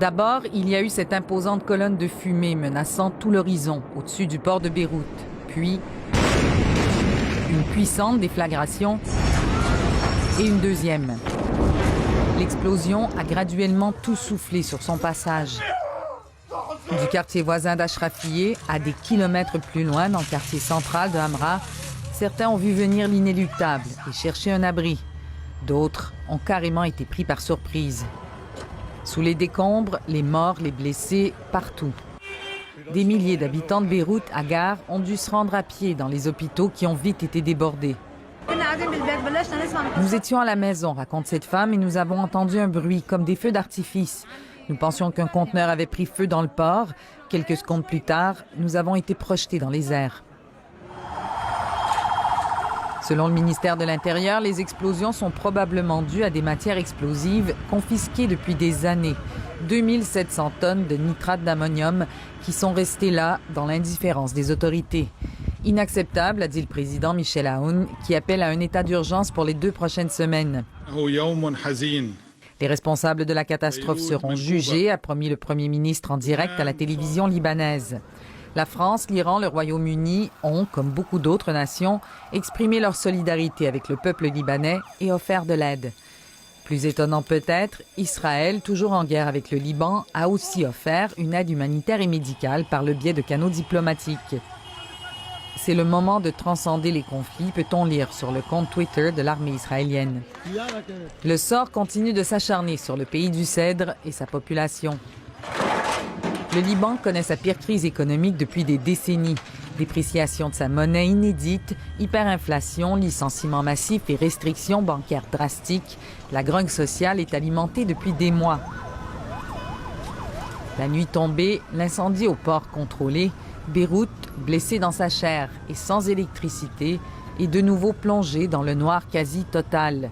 D'abord, il y a eu cette imposante colonne de fumée menaçant tout l'horizon au-dessus du port de Beyrouth. Puis, une puissante déflagration et une deuxième. L'explosion a graduellement tout soufflé sur son passage. Du quartier voisin d'Ashrafiyeh à des kilomètres plus loin, dans le quartier central de Hamra, certains ont vu venir l'inéluctable et cherché un abri. D'autres ont carrément été pris par surprise. Sous les décombres, les morts, les blessés, partout. Des milliers d'habitants de Beyrouth, Agar, ont dû se rendre à pied dans les hôpitaux qui ont vite été débordés. Nous étions à la maison, raconte cette femme, et nous avons entendu un bruit comme des feux d'artifice. Nous pensions qu'un conteneur avait pris feu dans le port. Quelques secondes plus tard, nous avons été projetés dans les airs. Selon le ministère de l'Intérieur, les explosions sont probablement dues à des matières explosives confisquées depuis des années. 2700 tonnes de nitrate d'ammonium qui sont restées là dans l'indifférence des autorités. Inacceptable, a dit le président Michel Aoun, qui appelle à un état d'urgence pour les 2 prochaines semaines. Les responsables de la catastrophe seront jugés, a promis le Premier ministre en direct à la télévision libanaise. La France, l'Iran, le Royaume-Uni ont, comme beaucoup d'autres nations, exprimé leur solidarité avec le peuple libanais et offert de l'aide. Plus étonnant peut-être, Israël, toujours en guerre avec le Liban, a aussi offert une aide humanitaire et médicale par le biais de canaux diplomatiques. C'est le moment de transcender les conflits, peut-on lire sur le compte Twitter de l'armée israélienne. Le sort continue de s'acharner sur le pays du Cèdre et sa population. Le Liban connaît sa pire crise économique depuis des décennies. Dépréciation de sa monnaie inédite, hyperinflation, licenciements massifs et restrictions bancaires drastiques. La grogne sociale est alimentée depuis des mois. La nuit tombée, l'incendie au port contrôlé, Beyrouth, blessé dans sa chair et sans électricité, est de nouveau plongé dans le noir quasi total.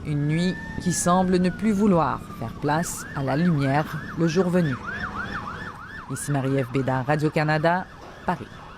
Une nuit qui semble ne plus vouloir faire place à la lumière le jour venu. Ici Marie-Ève Bédard, Radio-Canada, Paris.